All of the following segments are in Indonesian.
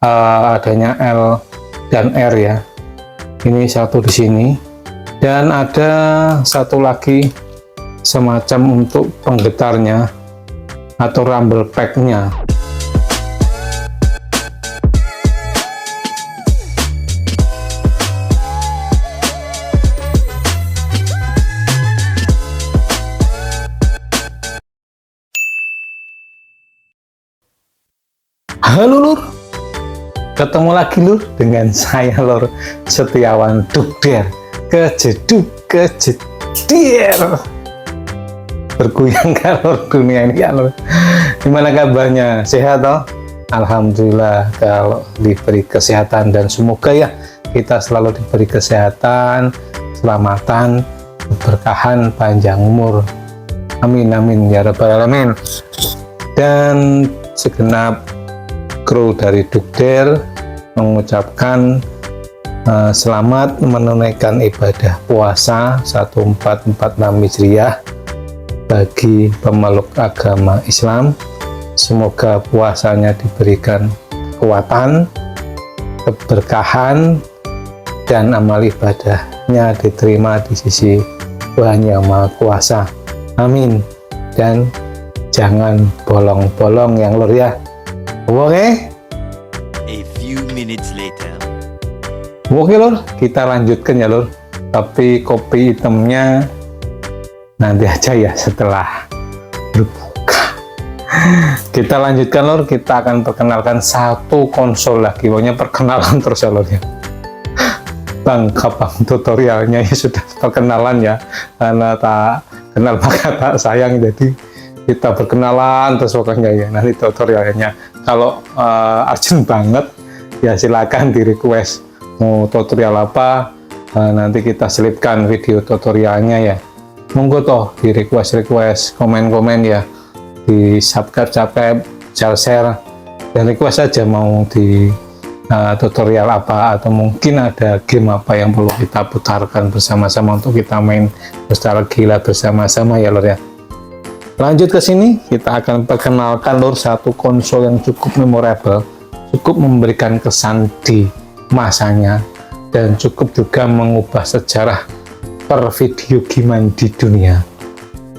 adanya L dan R ya. Ini satu di sini, dan ada satu lagi semacam untuk penggetarnya atau rumble pack-nya. Halo Lur, ketemu lagi Lur dengan saya Lur Setiawan Dukder, kejeduk kejeder. Bergoyang kan Lur dunia ini ya Lur. Gimana kabarnya? Sehat toh? Alhamdulillah kalau diberi kesehatan, dan semoga ya kita selalu diberi kesehatan, keselamatan, keberkahan, panjang umur. Amin amin ya rabbal alamin. Dan segenap kru dari Dukder mengucapkan selamat menunaikan ibadah puasa 1446 Hijriah bagi pemeluk agama Islam. Semoga puasanya diberikan kekuatan, keberkahan, dan amal ibadahnya diterima di sisi Tuhan Yang Maha Kuasa. Amin. Dan jangan bolong-bolong yang Lur ya. Oke. A few minutes later. Oke Lur, kita lanjutkan ya Lur. Tapi kopi hitamnya nanti aja ya setelah berbuka. Kita lanjutkan Lur, kita akan perkenalkan satu konsol lagi. Pokoknya perkenalan terus ya Lur ya. Bang, kapan tutorialnya ya sudah perkenalan ya. Karena tak kenal maka tak sayang, jadi kita berkenalan terus pokoknya ya. Nanti tutorialnya kalau urgent banget ya silakan di request mau tutorial apa, nanti kita selipkan video tutorialnya ya. Monggo toh di request komen ya, di subscribe, share, dan request saja mau di tutorial apa, atau mungkin ada game apa yang perlu kita putarkan bersama-sama untuk kita main nostalgia bersama-sama ya Lur ya. Lanjut ke sini, kita akan perkenalkan Lur satu konsol yang cukup memorable, cukup memberikan kesan di masanya, dan cukup juga mengubah sejarah per video game di dunia.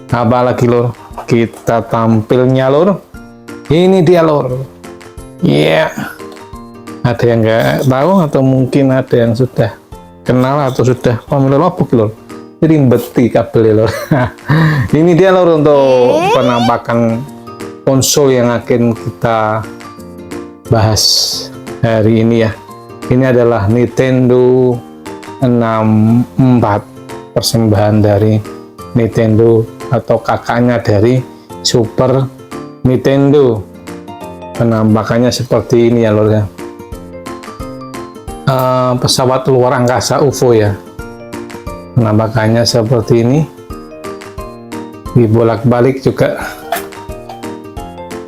Apalagi Lur, kita tampilnya Lur. Ini dia Lur. Iya. Yeah. Ada yang nggak tahu atau mungkin ada yang sudah kenal atau sudah familiar apa Lur? Rimbeti kabel Lur. Ini dia Lur untuk penampakan konsol yang akan kita bahas hari ini ya. Ini adalah Nintendo 64, persembahan dari Nintendo atau kakaknya dari Super Nintendo. Penampakannya seperti ini ya Lur ya. Pesawat luar angkasa UFO ya. Penampakannya seperti ini, dibolak-balik juga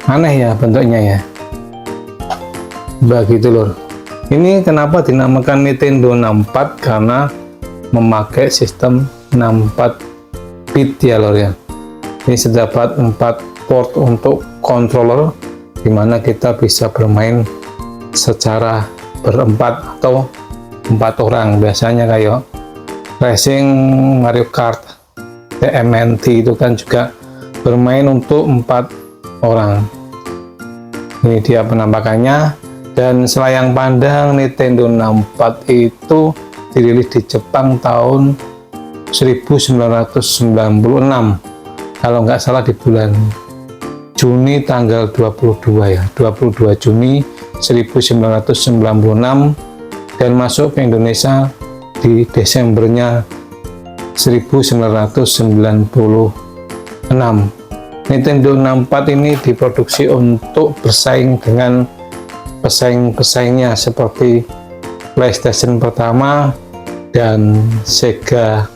aneh ya bentuknya ya. Begitu Lur. Ini kenapa dinamakan Nintendo 64, karena memakai sistem 64 bit ya Lur ya. Ini terdapat 4 port untuk controller, dimana kita bisa bermain secara berempat atau 4 orang, biasanya kayak racing Mario Kart, TMNT itu kan juga bermain untuk 4 orang. Ini dia penampakannya. Dan selayang pandang Nintendo 64 itu dirilis di Jepang tahun 1996, kalau nggak salah di bulan Juni tanggal 22 ya, 22 Juni 1996, dan masuk ke Indonesia di Desembernya 1996. Nintendo 64 ini diproduksi untuk bersaing dengan pesaing-pesaingnya seperti PlayStation pertama dan Sega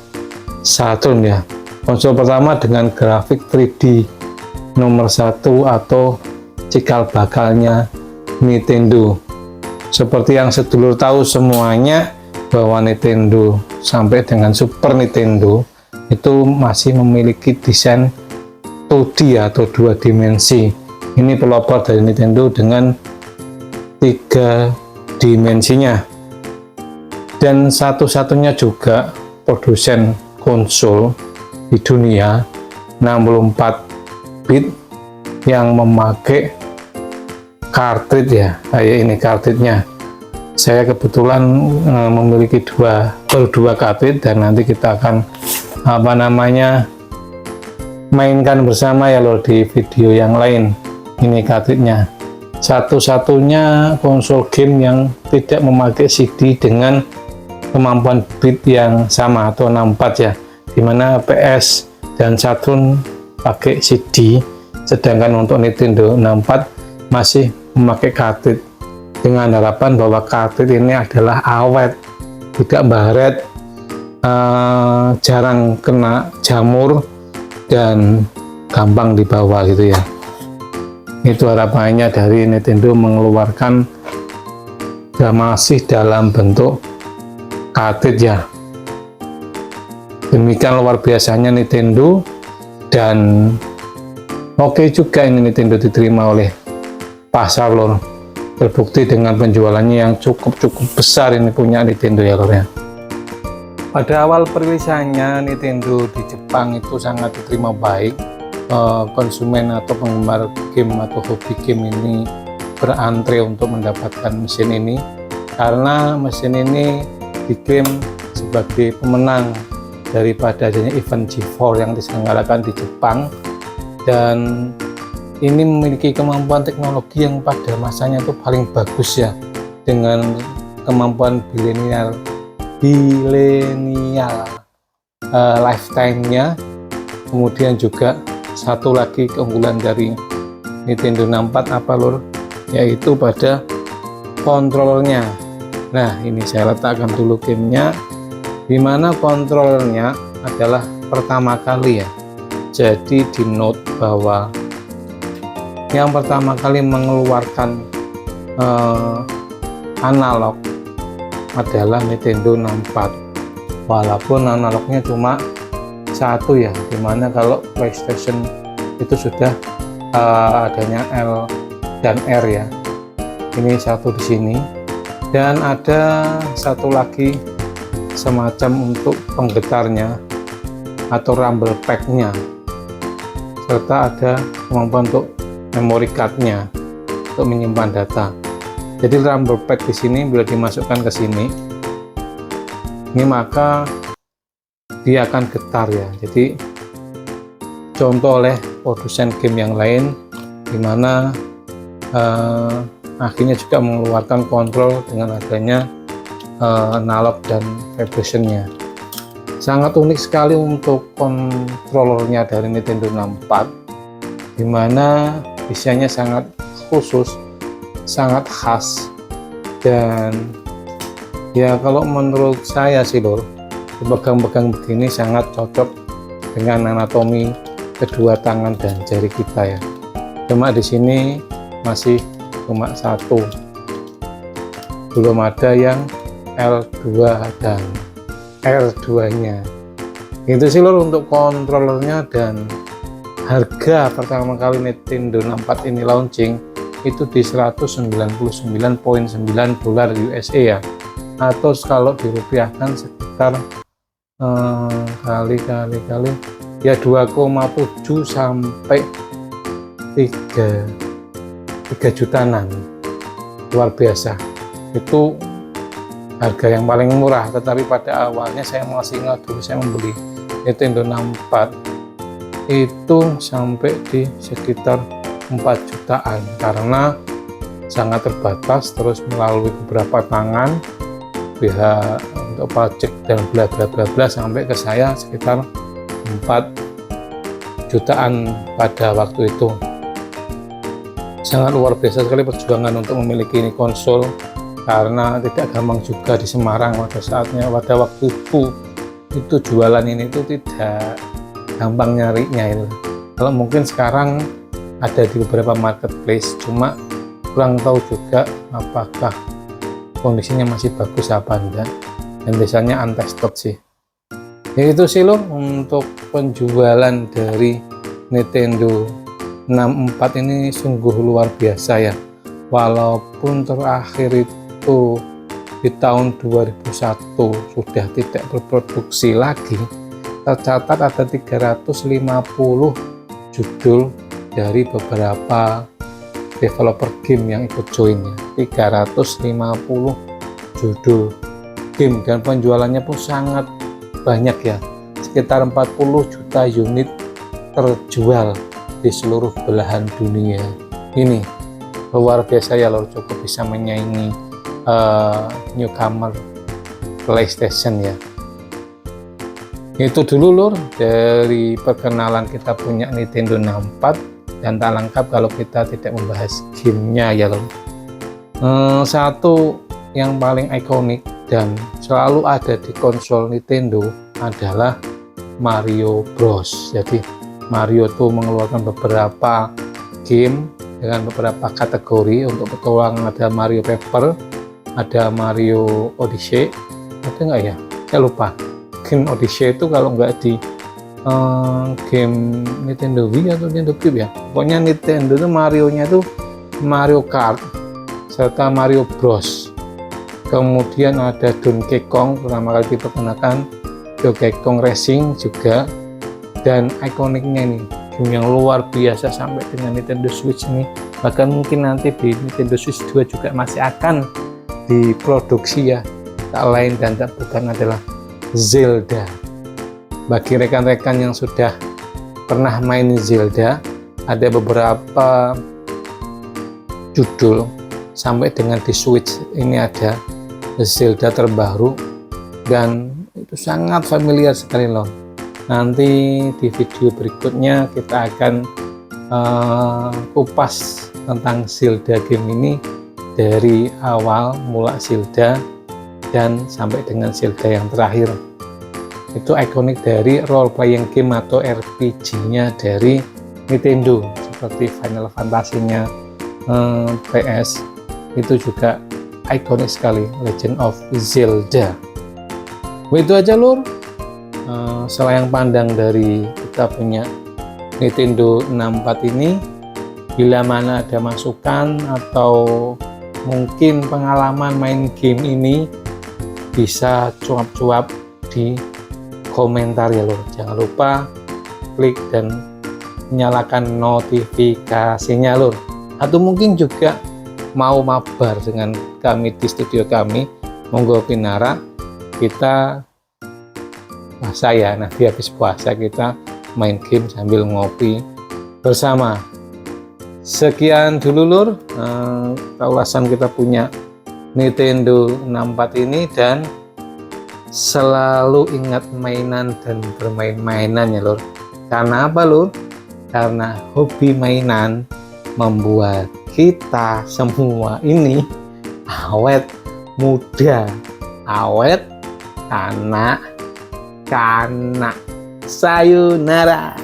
Saturn ya. Konsol pertama dengan grafik 3D nomor 1 atau cikal bakalnya Nintendo. Seperti yang sedulur tahu semuanya, bahwa Nintendo sampai dengan Super Nintendo itu masih memiliki desain 2D atau 2 dimensi. Ini pelopor dari Nintendo dengan 3 dimensinya, dan satu-satunya juga produsen konsol di dunia 64 bit yang memakai cartridge ya. Kayak ini cartridge-nya. Saya kebetulan memiliki baru dua cartridge, dan nanti kita akan mainkan bersama ya lor di video yang lain. Ini cartridge-nya. Satu-satunya konsol game yang tidak memakai CD dengan kemampuan bit yang sama atau 64 ya, dimana PS dan Saturn pakai CD, sedangkan untuk Nintendo 64 masih memakai cartridge, dengan harapan bahwa cartridge ini adalah awet, tidak baret, jarang kena jamur, dan gampang dibawa gitu ya. Itu harapannya dari Nintendo mengeluarkan masih dalam bentuk cartridge ya. Demikian luar biasanya Nintendo, dan oke juga ini Nintendo diterima oleh pasar lor. Terbukti dengan penjualannya yang cukup besar ini punya Nintendo ya lor ya. Pada awal perilisannya Nintendo di Jepang itu sangat diterima baik. Konsumen atau penggemar game atau hobi game ini berantre untuk mendapatkan mesin ini, karena mesin ini diklaim sebagai pemenang daripada adanya event G4 yang diselenggarakan di Jepang, dan ini memiliki kemampuan teknologi yang pada masanya itu paling bagus ya, dengan kemampuan bilenial lifetime-nya. Kemudian juga satu lagi keunggulan dari Nintendo 64 apa lor, yaitu pada kontrolnya. Nah, ini saya letakkan dulu gamenya, dimana kontrolnya adalah pertama kali ya. Jadi di note bahwa yang pertama kali mengeluarkan analog adalah Nintendo 64, walaupun analognya cuma satu ya, dimana kalau PlayStation itu sudah adanya L dan R ya. Ini satu di sini, dan ada satu lagi semacam untuk penggetarnya atau rumble pack-nya, serta ada kemampuan untuk memory card-nya untuk menyimpan data. Jadi rumble pack di sini bila dimasukkan ke sini, ini maka dia akan getar ya. Jadi contoh oleh produsen game yang lain, dimana akhirnya juga mengeluarkan kontrol dengan adanya analog dan vibration-nya. Sangat unik sekali untuk kontrolernya dari Nintendo 64, dimana desainnya sangat khusus, sangat khas, dan ya kalau menurut saya sih lor, pegang-pegang begini sangat cocok dengan anatomi kedua tangan dan jari kita ya. Cuma di sini masih cuma satu, belum ada yang L2 dan R2 nya. Itu sih lor untuk kontrolernya, dan harga pertama kali Nintendo 64 ini launching itu di 199.9 dolar USA ya, atau kalau dirupiahkan sekitar kali ya 2,7 sampai 3 jutaan. Luar biasa, itu harga yang paling murah. Tetapi pada awalnya saya masih ingat dulu saya membeli Nintendo 64 itu sampai di sekitar 4 jutaan, karena sangat terbatas, terus melalui beberapa tangan, pihak untuk pajak dan bla bla bla bla, sampai ke saya sekitar 4 jutaan pada waktu itu. Sangat luar biasa sekali perjuangan untuk memiliki ini konsol, karena tidak gampang juga di Semarang pada waktu itu jualan ini itu tidak gampang nyarinya itu. Kalau mungkin sekarang ada di beberapa marketplace, cuma kurang tahu juga apakah kondisinya masih bagus apa enggak, dan biasanya untested sih. Ya itu sih loh untuk penjualan dari Nintendo 64 ini, sungguh luar biasa ya. walaupun terakhir itu di tahun 2001 sudah tidak berproduksi lagi, tercatat ada 350 judul dari beberapa developer game yang ikut joinnya. 350 judul game, dan penjualannya pun sangat banyak ya, sekitar 40 juta unit terjual di seluruh belahan dunia. Ini luar biasa ya lor, cukup bisa menyaingi newcomer PlayStation ya. Itu dulu lor dari perkenalan kita punya Nintendo 64, dan tak lengkap kalau kita tidak membahas gamenya ya lor. Satu yang paling ikonik dan selalu ada di konsol Nintendo adalah Mario Bros. Jadi Mario tuh mengeluarkan beberapa game dengan beberapa kategori. Untuk petualangan ada Mario Paper, ada Mario Odyssey, ada nggak ya? Saya lupa. Game Odyssey itu kalau nggak di game Nintendo Wii atau Nintendo Cube ya. Pokoknya Nintendo itu Mario-nya itu Mario Kart serta Mario Bros. Kemudian ada Donkey Kong, pertama kali diperkenalkan, Donkey Kong Racing juga. Dan ikoniknya ini game yang luar biasa sampai dengan Nintendo Switch ini, bahkan mungkin nanti di Nintendo Switch 2 juga masih akan diproduksi ya. Tak lain dan tak bukan adalah Zelda. Bagi rekan-rekan yang sudah pernah main Zelda, ada beberapa judul sampai dengan di Switch ini ada Zelda terbaru, dan itu sangat familiar sekali loh. Nanti di video berikutnya kita akan kupas tentang Zelda game ini dari awal mula Zelda dan sampai dengan Zelda yang terakhir. Itu ikonik dari role playing game atau RPG-nya dari Nintendo, seperti Final Fantasy-nya PS. Itu juga ikonik sekali, Legend of Zelda. Itu aja lur, selayang pandang dari kita punya Nintendo 64 ini. Bila mana ada masukan atau mungkin pengalaman main game ini, bisa cuap-cuap di komentar ya lur. Jangan lupa klik dan nyalakan notifikasinya lur. Atau mungkin juga mau mabar dengan kami di studio kami, monggo pinara. Kita puasa ya, nanti habis puasa kita main game sambil ngopi bersama. Sekian dulu lur ulasan kita punya Nintendo 64 ini, dan selalu ingat mainan dan bermain-mainan ya lur. Karena apa lur? Karena hobi mainan membuat kita semua ini awet muda, awet kanak-kanak. Sayonara.